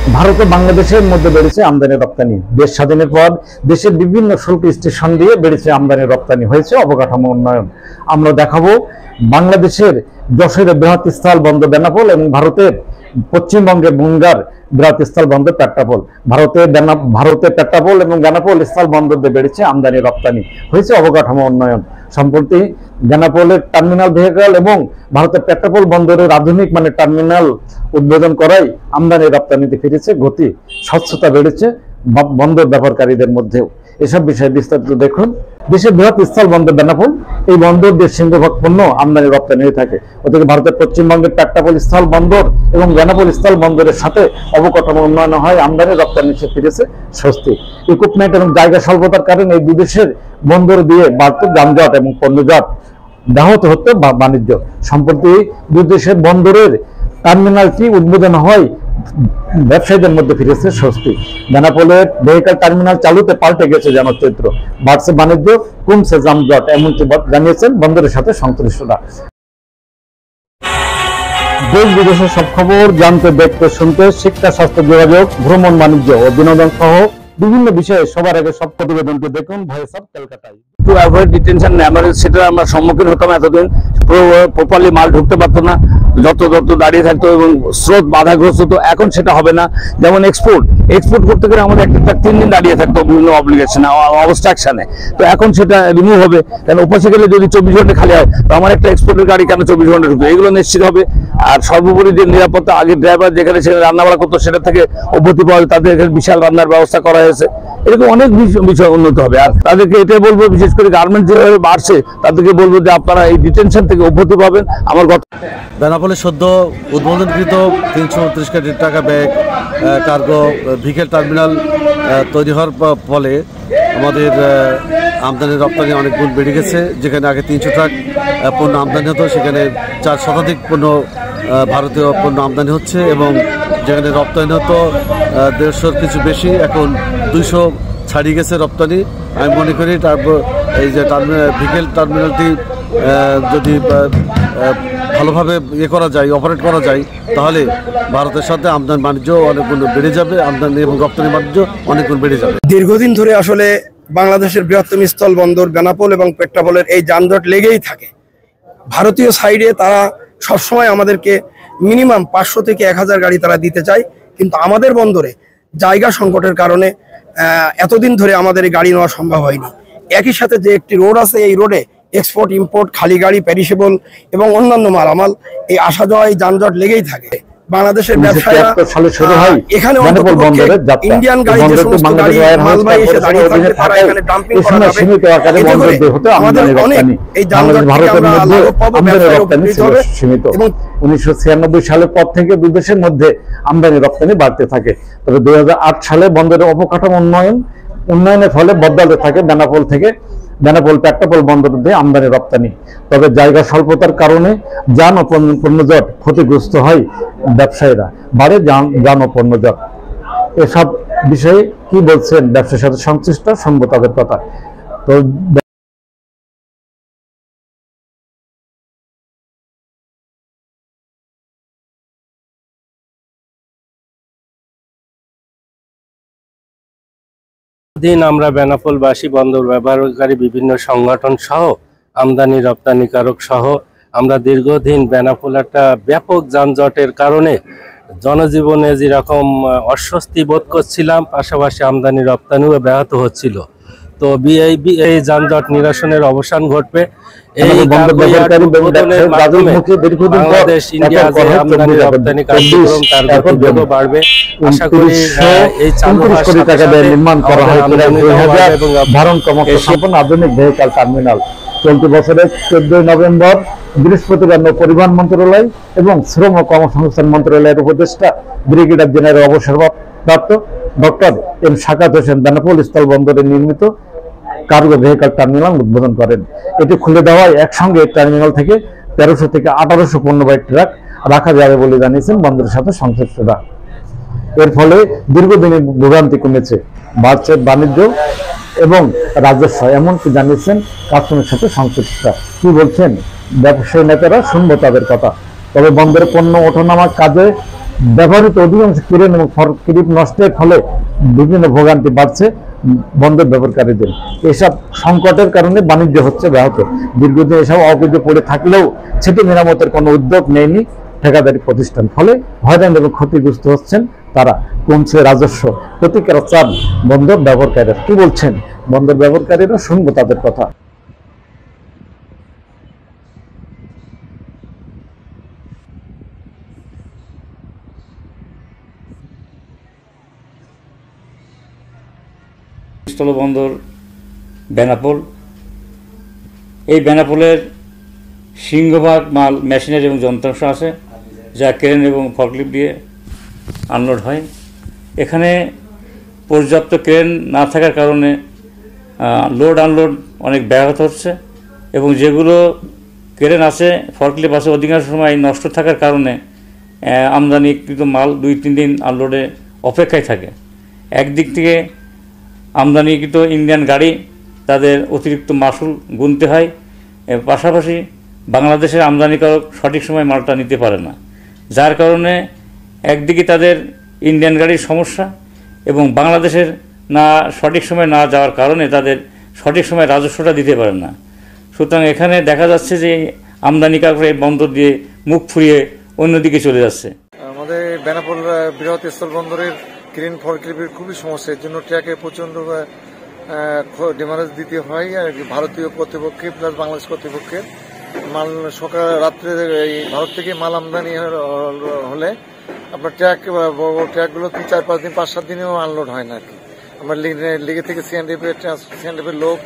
ভারত ও বাংলাদেশের মধ্যে বেড়েছে আমদানি রপ্তানি। দেশ স্বাধীনের পর দেশের বিভিন্ন শুল্ক স্টেশন দিয়ে বেড়েছে আমদানি রপ্তানি, হয়েছে অবকাঠামো উন্নয়ন। আমরা দেখাবো বাংলাদেশের যশোরের বৃহৎ স্থল বন্দর বেনাপোল এবং ভারতের পশ্চিমবঙ্গের বুঙ্গার বৃহৎ স্থল বন্দর পেট্রাপোল। ভারতে পেট্রাপোল এবং বেনাপোল স্থল বন্দর দিয়ে বেড়েছে আমদানি রপ্তানি, হয়েছে অবকাঠামো উন্নয়ন। সম্প্রতি বেনাপোলের টার্মিনাল ভেহিকল এবং ভারতের পেট্রাপোল বন্দরের আধুনিক মানের টার্মিনাল উদ্বোধন করায় আমদানি রপ্তানিতে ফিরেছে গতি, স্বচ্ছতা বেড়েছে বন্দর ব্যবহারকারীদের মধ্যেও। এসব বিষয়ে বিস্তারিত দেখুন। দেশের বৃহৎ স্থল বন্দর বেনাপোল, এই বন্দর দিয়ে সিংহভাগ পণ্য আমদানি রপ্তানি হয়ে থাকে। ওদিকে ভারতের পশ্চিমবঙ্গের পেট্রাপোল স্থল বন্দর এবং বেনাপোল স্থল বন্দরের সাথে অবকাঠামো উন্নয়ন হয় আমদানি রপ্তানি ফিরেছে স্বস্তি। ইকুইপমেন্ট এবং জায়গা স্বল্পতার কারণে এই বিদেশের বন্দর দিয়ে বাড়ত যানজট এবং পণ্যজট ব্যাহত হতো বাণিজ্য। সম্প্রতি দুই দেশের বন্দরের টার্মিনালটি উদ্বোধন হয় ব্যবসায়ীদের মধ্যে ফিরেছে স্বস্তি। বেনাপোলের ভেহিকল টার্মিনাল চালুতে পাল্টে গেছে জনচিত্র, বাড়ছে বাণিজ্য, কমছে যানজট, এমনটি জানিয়েছেন বন্দরের সাথে সংশ্লিষ্টরা। দেশ বিদেশের সব খবর জানতে, দেখতে, শুনতে, শিক্ষা, স্বাস্থ্য, যোগাযোগ, ভ্রমণ, বাণিজ্য ও বিনোদন সহ বিভিন্ন বিষয়ে সবার আগে সব প্রতিবেদনটি দেখুন ভয়েস অফ কলকাতায়। টু অ্যাভয়েড ডিটেনশন ড্যামেজ, সেটা আমরা সম্মুখীন হতাম। এতদিন প্রপারলি মাল ঢুকতে পারতো না, যত দাঁড়িয়ে থাকতো এবং স্রোত বাধাগ্রস্ত হতো। এখন সেটা হবে না। যেমন এক্সপোর্ট করতে গেলে আমাদের একটা 3 দিন দাঁড়িয়ে থাকতো বিভিন্ন অব্লিগেশনে, অবস্ট্রাকশনে। তো এখন সেটা রিমুভ হবে, কারণ ওপাশে গেলে যদি 24 ঘন্টা খালি হয়, তো আমার একটা এক্সপোর্টের গাড়ি কেন 24 ঘন্টা ঢুকবে, এগুলো নিশ্চিত হবে। আর সর্বোপরি যে নিরাপত্তা, আগে ড্রাইভার যেখানে সেখানে রান্নাবাড়া করতো, সেটা থেকে অব্যাহতি পাওয়া, তাদের এখানে বিশাল রান্নার ব্যবস্থা করা হয়েছে। এরকম অনেক বিষয় উন্নত হবে। আর তাদেরকে এটাই বলবো, বিশেষ করে গার্মেন্ট যেভাবে বাড়ছে, তাদেরকে বলবো যে আপনারা এই ডিটেনশন থেকে অব্যাহতি পাবেন। আমার বেনাপোলে সদ্য উদ্বোধনকৃত 329 কোটি টাকা ব্যাগ কার্গো ভেহিকল টার্মিনাল তৈরি হওয়ার ফলে আমাদের আমদানি রপ্তানি অনেক গুণ বেড়ে গেছে। যেখানে আগে 300 ট্রাক পণ্য আমদানি হতো, সেখানে 4 শতাধিক পণ্য ভারতীয় পণ্য আমদানি হচ্ছে, এবং যেখানে রপ্তানি হতো 150 কিছু বেশি, এখন 200 ছাড়িয়ে গেছে রপ্তানি। আমি মনে করি তারপর এই যে ভেহিকল টার্মিনালটি যদি ভালোভাবে করা যায়, অপারেট করা যায়, তাহলে ভারতের সাথে আমদানি বাণিজ্য অনেক গুণ বেড়ে যাবে, আমদানি এবং রপ্তানি বাণিজ্য অনেক গুণ বেড়ে যাবে। দীর্ঘদিন ধরে আসলে বাংলাদেশের বৃহত্তম স্থল বন্দর বেনাপোল এবং পেট্রাপোলের এই যানজট লেগেই থাকে। ভারতীয় সাইডে তারা সবসময় আমাদেরকে মিনিমাম 500 থেকে 1000 গাড়ি তারা দিতে চায়, কিন্তু আমাদের বন্দরে জায়গা সংকটের কারণে এতদিন ধরে আমাদের এই গাড়ি নেওয়া সম্ভব হয়নি। একই সাথে যে একটি রোড আছে, এই রোডে এক্সপোর্ট ইম্পোর্ট, খালি গাড়ি, প্যারিসেবল এবং অন্যান্য মালামাল, এই আসা যাওয়া এই যানজট লেগেই থাকে। বাংলাদেশের ব্যবসায়ীরা এখানে ইন্ডিয়ান গাড়ি, যে সমস্ত গাড়ি মালবাহী এসে দাঁড়িয়ে থাকে, তারা এখানে ডাম্পিং করা যাবে। আমাদের অনেক এই যানজট থেকে আমরা লাভ পাবো, ব্যবসায় উপকৃত হবে। এবং 1996 সালের পর থেকে দুই দেশের মধ্যে আমদানি রপ্তানি বাড়তে থাকে। তবে 2008 সালে বন্দরের অবকাঠামো উন্নয়নের ফলে বদলাতে থাকে বেনাপোল পেট্রাপোল বন্দর দিয়ে আমদানি রপ্তানি। তবে জায়গা স্বল্পতার কারণে যান ও পণ্যজট ক্ষতিগ্রস্ত হয় ব্যবসায়ীরা, বাড়ে যান ও পণ্যজট। এসব বিষয়ে কি বলছেন ব্যবসার সাথে সংশ্লিষ্ট, শুনবো তাদের কথা। তো দিন আমরা বেনাপোলবাসী, বন্দর ব্যবহারকারী বিভিন্ন সংগঠন সহ আমদানি রপ্তানিকারক সহ আমরা দীর্ঘদিন বেনাপোল একটা ব্যাপক যানজটের কারণে জনজীবনে যেরকম অস্বস্তি বোধ করছিলাম, পাশাপাশি আমদানি রপ্তানিও ব্যাহত হচ্ছিল। তো এই যানজট নিরসনের অবসান ঘটবে। এই বাংলাদেশ ইন্ডিয়া যে আমদানি রপ্তানি কার্যক্রম, তার গতিবেগও বাড়বে। আশা করি এই চালু নির্মাণ করা হয় আধুনিক ভেহিকল টার্মিনাল। চলতি বছরের 14 নভেম্বর বৃহস্পতিবার পরিবহন মন্ত্রণালয় এবং শ্রম ও কর্মসংস্থান মন্ত্রণালয়ের উপদেষ্টা ব্রিগেডিয়ার জেনারেল অবসরপ্রাপ্ত ডক্টর এম শাকাত হোসেন বেনাপোল স্থল বন্দরে নির্মিত কার্গো ভেহিকল টার্মিনাল উদ্বোধন করেন। এটি খুলে দেওয়ায় একসঙ্গে টার্মিনাল থেকে 1300 থেকে 1800 পণ্যবাহী ট্রাক রাখা যাবে বলে জানিয়েছেন বন্দরের সাথে সংশ্লিষ্টরা। এর ফলে দীর্ঘদিনের ভোগান্তি কমেছে, বাড়ছে বাণিজ্য এবং রাজস্ব, এমনকি জানিয়েছেন কাস্টমের সাথে সংশ্লিষ্টরা। কি বলছেন ব্যবসায়ী নেতারা, শুনবো তাদের কথা। তবে বন্দরের পণ্য ওঠানামার কাজে ব্যবহৃত অধিকাংশ ক্রেন এবং ফরক্লিফট নষ্টের ফলে বিভিন্ন ভোগান্তি বাড়ছে বন্দর ব্যবহারকারীদের। এসব সংকটের কারণে বাণিজ্য হচ্ছে ব্যাহত। দীর্ঘদিন এসব অবৈধ পড়ে থাকলেও সেটি মেরামতের কোনো উদ্যোগ নেয়নি ঠিকাদারি প্রতিষ্ঠান, ফলে হয়রান এবং ক্ষতিগ্রস্ত হচ্ছেন তারা। কমছে রাজস্ব, প্রতিকার চান বন্দর ব্যবহারকারীরা। কি বলছেন বন্দর ব্যবহারকারীরা, শুনবো তাদের কথা। স্থলবন্দর বেনাপোল। এই বেনাপোলের সিংহভাগ মাল মেশিনারি এবং যন্ত্রাংশ আছে, যা ক্রেন এবং ফরক্লিফট দিয়ে আনলোড হয়। এখানে পর্যাপ্ত ক্রেন না থাকার কারণে লোড আনলোড অনেক ব্যাহত হচ্ছে, এবং যেগুলো ক্রেন আছে, ফরক্লিফট আছে, অধিকাংশ সময় নষ্ট থাকার কারণে আমদানিকৃত মাল 2-3 দিন আনলোডে অপেক্ষায় থাকে। একদিক থেকে আমদানিকৃত ইন্ডিয়ান গাড়ি তাদের অতিরিক্ত মাসুল গুনতে হয়, পাশাপাশি বাংলাদেশের আমদানিকারক সঠিক সময় মালটা নিতে পারে না, যার কারণে একদিকে তাদের ইন্ডিয়ান গাড়ির সমস্যা, এবং বাংলাদেশের সঠিক সময় না যাওয়ার কারণে তাদের সঠিক সময় রাজস্বটা দিতে পারে না। সুতরাং এখানে দেখা যাচ্ছে যে আমদানিকারকরা এই বন্দর দিয়ে মুখ ফুরিয়ে অন্যদিকে চলে যাচ্ছে। আমাদের বেনাপোল বৃহৎ স্থলবন্দরের ক্রেন ফরক্লিফটের খুবই সমস্যা। এর জন্য ট্র্যাকে প্রচণ্ড ডিমারেজ দিতে হয় ভারতীয় কর্তৃপক্ষে প্লাস বাংলাদেশ কর্তৃপক্ষের। মাল সকাল রাত্রে ভারত থেকে মাল আমদানি হলে আপনার ট্র্যাক বড় বড় ট্র্যাকগুলো 4-5 দিন 5-7 দিনেও আনলোড হয় না আর কি। আমরা লিগে থেকে সিএনডিএফ এর লোক